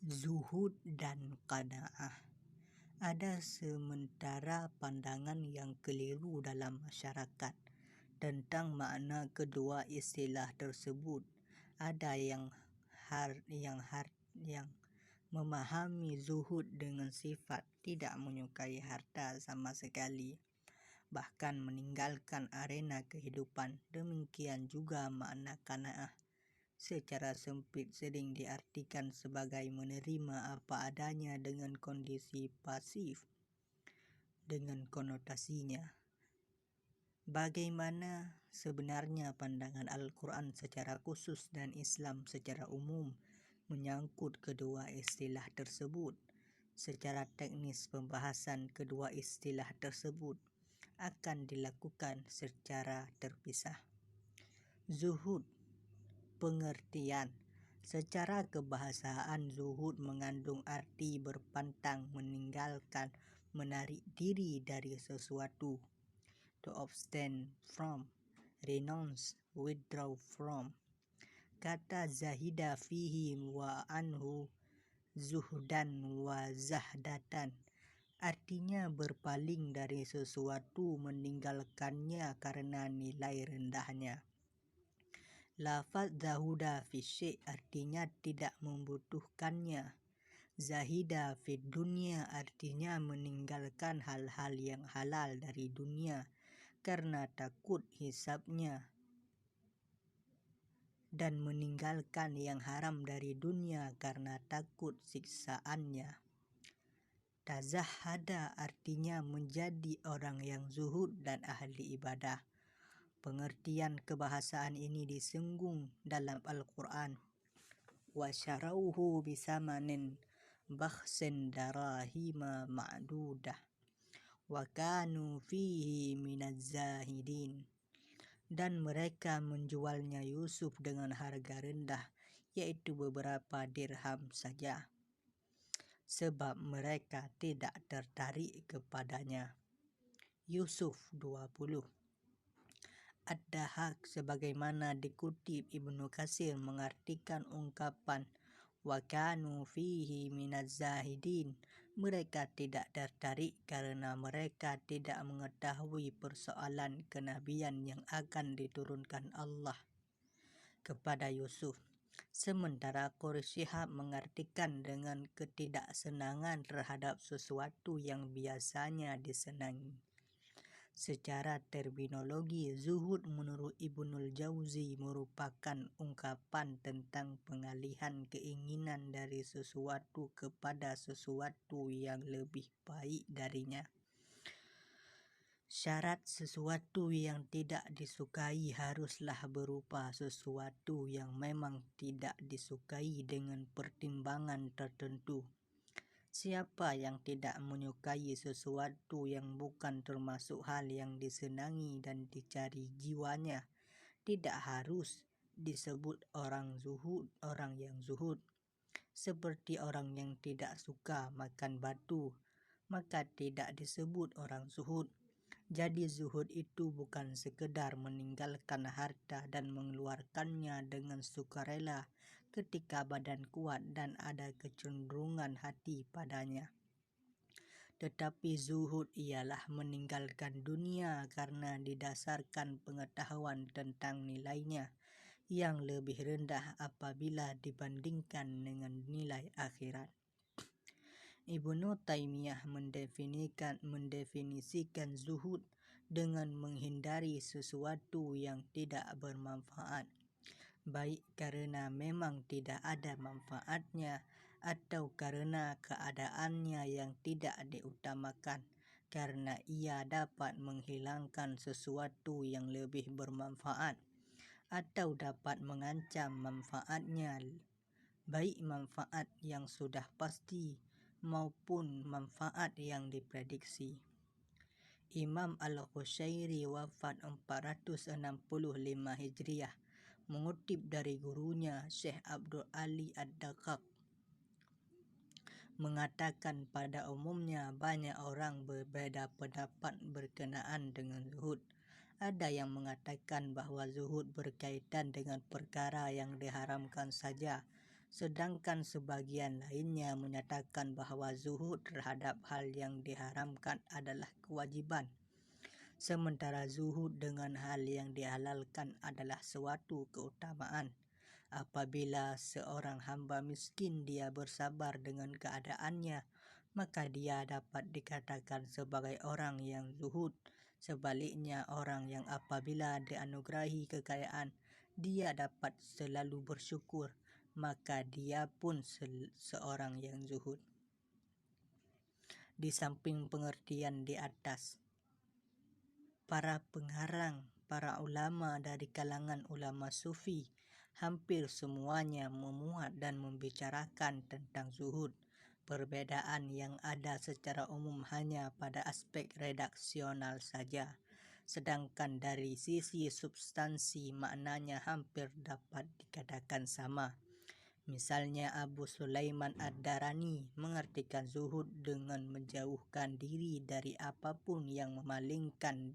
Zuhud dan qanaah. Ada sementara pandangan yang keliru dalam masyarakat tentang makna kedua istilah tersebut. Ada yang memahami zuhud dengan sifat tidak menyukai harta sama sekali, bahkan meninggalkan arena kehidupan. Demikian juga makna qanaah secara sempit sering diartikan sebagai menerima apa adanya dengan kondisi pasif dengan konotasinya. Bagaimana sebenarnya pandangan Al-Quran secara khusus dan Islam secara umum menyangkut kedua istilah tersebut? Secara teknis, pembahasan kedua istilah tersebut akan dilakukan secara terpisah. Zuhud. Pengertian. Secara kebahasaan, zuhud mengandung arti berpantang, meninggalkan, menarik diri dari sesuatu. To abstain from, renounce, withdraw from. Kata zahida fihi wa anhu zuhdan wa zahdatan artinya berpaling dari sesuatu, meninggalkannya karena nilai rendahnya. Lafaz zahuda fi syai' artinya tidak membutuhkannya. Zahida fi dunia artinya meninggalkan hal-hal yang halal dari dunia karena takut hisabnya, dan meninggalkan yang haram dari dunia karena takut siksaannya. Tazahhada artinya menjadi orang yang zuhud dan ahli ibadah. Pengertian kebahasaan ini disinggung dalam Al-Quran. Wa syarauhu bisamanin bakhsin darahima ma'dudah wa kanu fihi minaz zahidin. Dan mereka menjualnya Yusuf dengan harga rendah, yaitu beberapa dirham saja, sebab mereka tidak tertarik kepadanya. Yusuf 20. Ad-Dahhak sebagaimana dikutip Ibnu Katsir mengartikan ungkapan wa kanu fihi minaz zahidin, mereka tidak tertarik karena mereka tidak mengetahui persoalan kenabian yang akan diturunkan Allah kepada Yusuf. Sementara Quraisy Shihab mengartikan dengan ketidaksenangan terhadap sesuatu yang biasanya disenangi. Secara terminologi, zuhud menurut Ibnul Jauzi merupakan ungkapan tentang pengalihan keinginan dari sesuatu kepada sesuatu yang lebih baik darinya. Syarat sesuatu yang tidak disukai haruslah berupa sesuatu yang memang tidak disukai dengan pertimbangan tertentu. Siapa yang tidak menyukai sesuatu yang bukan termasuk hal yang disenangi dan dicari jiwanya, tidak harus disebut orang yang zuhud. Seperti orang yang tidak suka makan batu, maka tidak disebut orang zuhud. Jadi zuhud itu bukan sekedar meninggalkan harta dan mengeluarkannya dengan sukarela ketika badan kuat dan ada kecenderungan hati padanya. Tetapi zuhud ialah meninggalkan dunia karena didasarkan pengetahuan tentang nilainya yang lebih rendah apabila dibandingkan dengan nilai akhirat. Ibnu Taimiyah mendefinisikan zuhud dengan menghindari sesuatu yang tidak bermanfaat, baik karena memang tidak ada manfaatnya atau karena keadaannya yang tidak diutamakan, karena ia dapat menghilangkan sesuatu yang lebih bermanfaat atau dapat mengancam manfaatnya, baik manfaat yang sudah pasti maupun manfaat yang diprediksi. Imam Al-Qushairi wafat 465 Hijriah, mengutip dari gurunya Syekh Abdul Ali Ad-Daqqaq, mengatakan pada umumnya banyak orang berbeda pendapat berkenaan dengan zuhud. Ada yang mengatakan bahwa zuhud berkaitan dengan perkara yang diharamkan saja, Sedangkan sebagian lainnya menyatakan bahwa zuhud terhadap hal yang diharamkan adalah kewajiban, sementara zuhud dengan hal yang dihalalkan adalah suatu keutamaan. Apabila seorang hamba miskin dia bersabar dengan keadaannya, maka dia dapat dikatakan sebagai orang yang zuhud. Sebaliknya, orang yang apabila dianugerahi kekayaan, dia dapat selalu bersyukur, maka dia pun seorang yang zuhud. Di samping pengertian di atas, para pengarang, para ulama dari kalangan ulama sufi, hampir semuanya memuat dan membicarakan tentang zuhud. Perbedaan yang ada secara umum hanya pada aspek redaksional saja, sedangkan dari sisi substansi maknanya hampir dapat dikatakan sama. Misalnya Abu Sulaiman Ad-Darani mengartikan zuhud dengan menjauhkan diri dari apapun yang memalingkan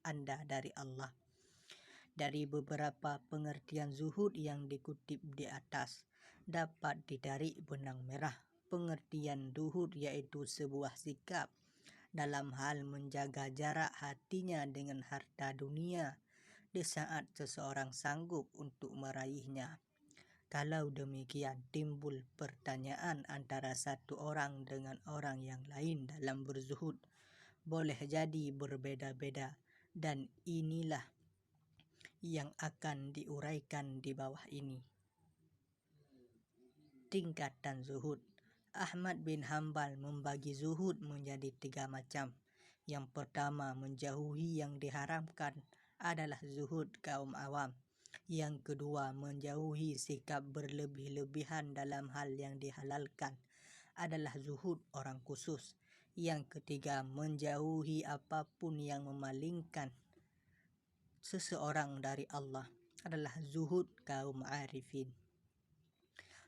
Anda dari Allah. Dari beberapa pengertian zuhud yang dikutip di atas, dapat ditarik benang merah. Pengertian zuhud yaitu sebuah sikap dalam hal menjaga jarak hatinya dengan harta dunia di saat seseorang sanggup untuk meraihnya. Kalau demikian, timbul pertanyaan antara satu orang dengan orang yang lain dalam berzuhud. Boleh jadi berbeda-beda, dan inilah yang akan diuraikan di bawah ini. Tingkatan zuhud. Ahmad bin Hambal membagi zuhud menjadi 3 macam. Yang pertama, menjauhi yang diharamkan adalah zuhud kaum awam. Yang kedua, menjauhi sikap berlebih-lebihan dalam hal yang dihalalkan adalah zuhud orang khusus. Yang ketiga, menjauhi apapun yang memalingkan seseorang dari Allah adalah zuhud kaum arifin.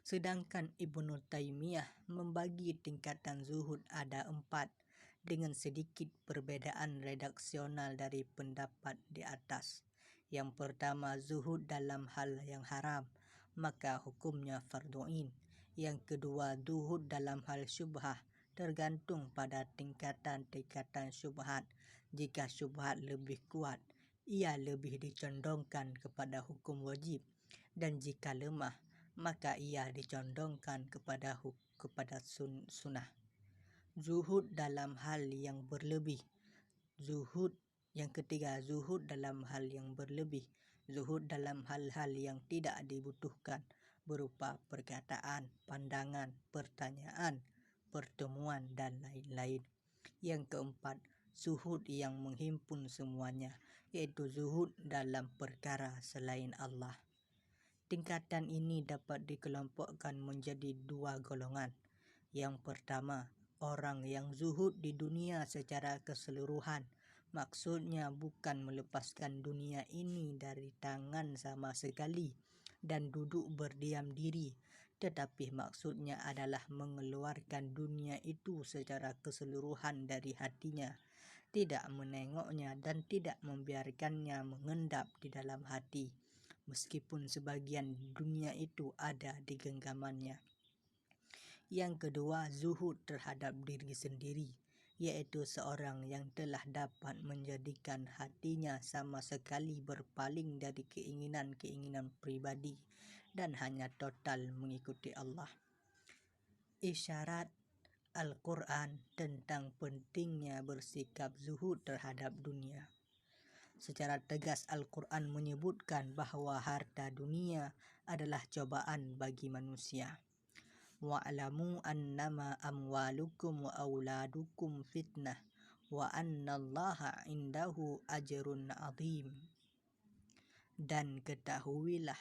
Sedangkan Ibnu Taimiyah membagi tingkatan zuhud ada 4 dengan sedikit perbedaan redaksional dari pendapat di atas. Yang pertama, zuhud dalam hal yang haram, maka hukumnya fardhu'in. Yang kedua, zuhud dalam hal syubhah, tergantung pada tingkatan-tingkatan syubhat. Jika syubhat lebih kuat, ia lebih dicondongkan kepada hukum wajib, dan jika lemah, maka ia dicondongkan kepada sunnah. Zuhud dalam hal yang berlebih. Yang ketiga, zuhud dalam hal yang berlebih. Zuhud dalam hal-hal yang tidak dibutuhkan, berupa perkataan, pandangan, pertanyaan, pertemuan, dan lain-lain. Yang keempat, zuhud yang menghimpun semuanya, yaitu zuhud dalam perkara selain Allah. Tingkatan ini dapat dikelompokkan menjadi 2 golongan. Yang pertama, orang yang zuhud di dunia secara keseluruhan. Maksudnya bukan melepaskan dunia ini dari tangan sama sekali dan duduk berdiam diri, tetapi maksudnya adalah mengeluarkan dunia itu secara keseluruhan dari hatinya, tidak menengoknya dan tidak membiarkannya mengendap di dalam hati, meskipun sebagian dunia itu ada di genggamannya. Yang kedua, zuhud terhadap diri sendiri, yaitu seorang yang telah dapat menjadikan hatinya sama sekali berpaling dari keinginan-keinginan pribadi dan hanya total mengikuti Allah. Isyarat Al-Quran tentang pentingnya bersikap zuhud terhadap dunia. Secara tegas Al-Quran menyebutkan bahwa harta dunia adalah cobaan bagi manusia. Wa'lamu annama amwalukum wa auladukum fitnah wa annallaha indahu ajrun azim. Dan ketahuilah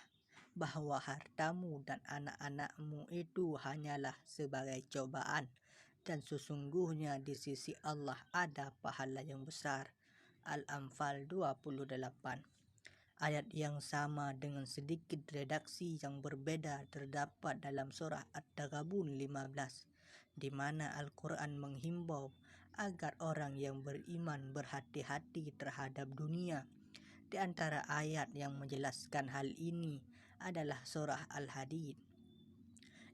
bahwa hartamu dan anak-anakmu itu hanyalah sebagai cobaan, dan sesungguhnya di sisi Allah ada pahala yang besar. Al-Anfal 28. Ayat yang sama dengan sedikit redaksi yang berbeda terdapat dalam surah At-Taghabun 15, di mana Al-Quran menghimbau agar orang yang beriman berhati-hati terhadap dunia. Di antara ayat yang menjelaskan hal ini adalah surah Al-Hadid.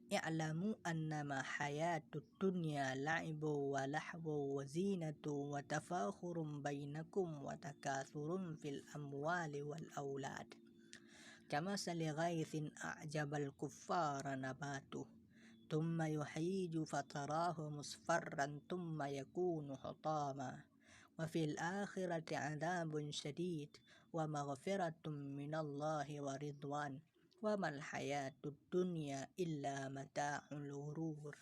i'lamu annama hayatud dunya la'ibu wa lahwu wa zinatu wa tafakhurun bainakum wa takathurun fil amwali wal aulad kamasali ghaithin a'jabal kuffara nabatuh thumma yuhiju fatarahu musfarran thumma yakunu hutama wa fil akhirati 'adzabun syadid wa maghfiratun minallahi wa ridwan wa mal hayatud dunya illa mata'ul ghurur.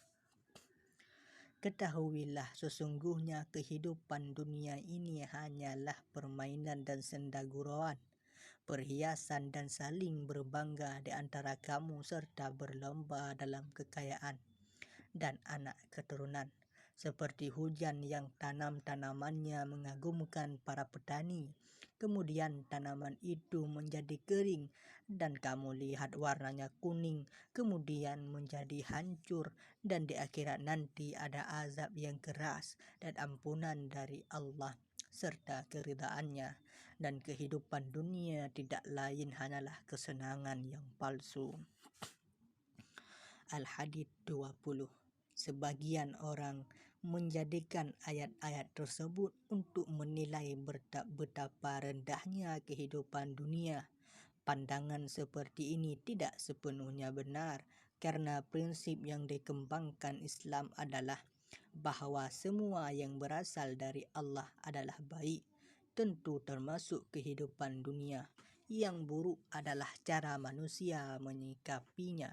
Ketahuilah sesungguhnya kehidupan dunia ini hanyalah permainan dan senda gurauan, perhiasan dan saling berbangga di antara kamu serta berlomba dalam kekayaan dan anak keturunan, seperti hujan yang tanamannya mengagumkan para petani. Kemudian tanaman itu menjadi kering dan kamu lihat warnanya kuning, kemudian menjadi hancur, dan di akhirat nanti ada azab yang keras dan ampunan dari Allah serta keridhaannya, dan kehidupan dunia tidak lain hanyalah kesenangan yang palsu. Al-Hadid 20. Sebagian orang menjadikan ayat-ayat tersebut untuk menilai betapa rendahnya kehidupan dunia. Pandangan seperti ini tidak sepenuhnya benar, karena prinsip yang dikembangkan Islam adalah bahwa semua yang berasal dari Allah adalah baik, tentu termasuk kehidupan dunia. Yang buruk adalah cara manusia menyikapinya.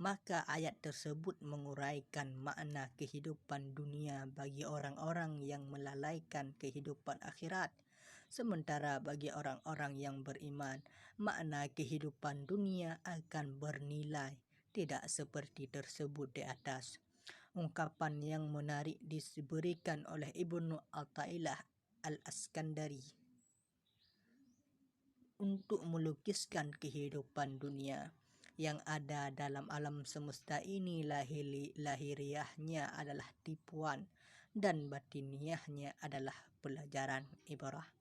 Maka ayat tersebut menguraikan makna kehidupan dunia bagi orang-orang yang melalaikan kehidupan akhirat. Sementara bagi orang-orang yang beriman, makna kehidupan dunia akan bernilai, tidak seperti tersebut di atas. Ungkapan yang menarik diberikan oleh Ibnu Athaillah Al-Askandari untuk melukiskan kehidupan dunia yang ada dalam alam semesta ini. Lahiriahnya adalah tipuan dan batiniahnya adalah pelajaran ibrah.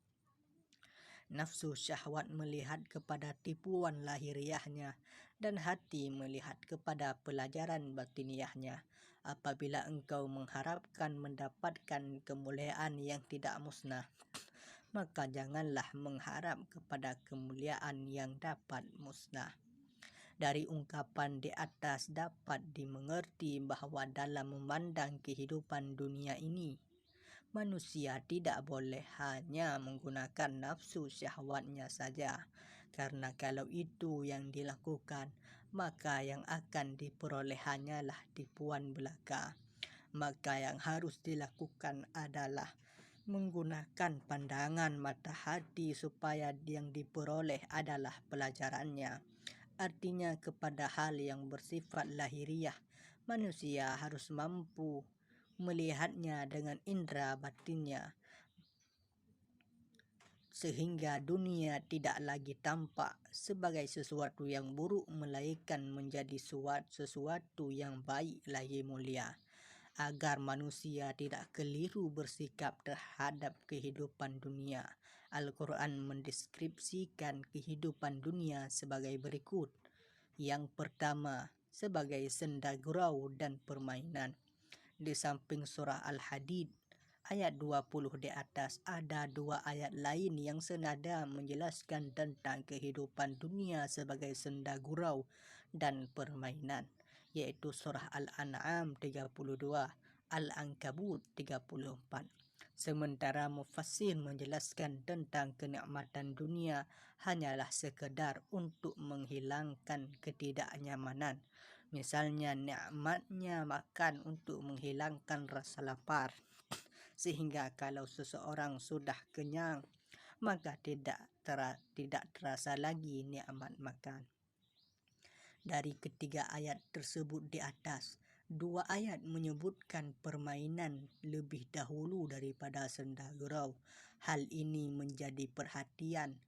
Nafsu syahwat melihat kepada tipuan lahiriahnya dan hati melihat kepada pelajaran batiniahnya. Apabila engkau mengharapkan mendapatkan kemuliaan yang tidak musnah, maka janganlah mengharap kepada kemuliaan yang dapat musnah. Dari ungkapan di atas dapat dimengerti bahwa dalam memandang kehidupan dunia ini, manusia tidak boleh hanya menggunakan nafsu syahwatnya saja, karena kalau itu yang dilakukan, maka yang akan diperoleh hanyalah tipuan belaka. Maka yang harus dilakukan adalah menggunakan pandangan mata hati supaya yang diperoleh adalah pelajarannya. Artinya kepada hal yang bersifat lahiriah, manusia harus mampu melihatnya dengan indera batinnya, sehingga dunia tidak lagi tampak sebagai sesuatu yang buruk, melainkan menjadi sesuatu yang baik lagi mulia. Agar manusia tidak keliru bersikap terhadap kehidupan dunia, Al-Quran mendeskripsikan kehidupan dunia sebagai berikut. Yang pertama, sebagai senda gurau dan permainan. Di samping surah Al-Hadid ayat 20 di atas, ada dua ayat lain yang senada menjelaskan tentang kehidupan dunia sebagai senda gurau dan permainan, yaitu surah Al-An'am 32, Al-Ankabut 34. Sementara mufassir menjelaskan tentang kenikmatan dunia hanyalah sekedar untuk menghilangkan ketidaknyamanan. Misalnya nikmatnya makan untuk menghilangkan rasa lapar, sehingga kalau seseorang sudah kenyang, maka tidak terasa lagi nikmat makan. Dari ketiga ayat tersebut di atas, dua ayat menyebutkan permainan lebih dahulu daripada senda gurau. Hal ini menjadi perhatian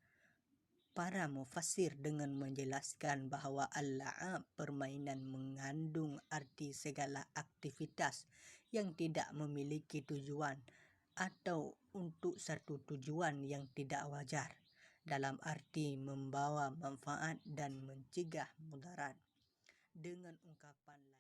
para mufassir dengan menjelaskan bahwa al-la'ab, permainan, mengandung arti segala aktivitas yang tidak memiliki tujuan atau untuk satu tujuan yang tidak wajar, dalam arti membawa manfaat dan mencegah mudarat. dengan ungkapan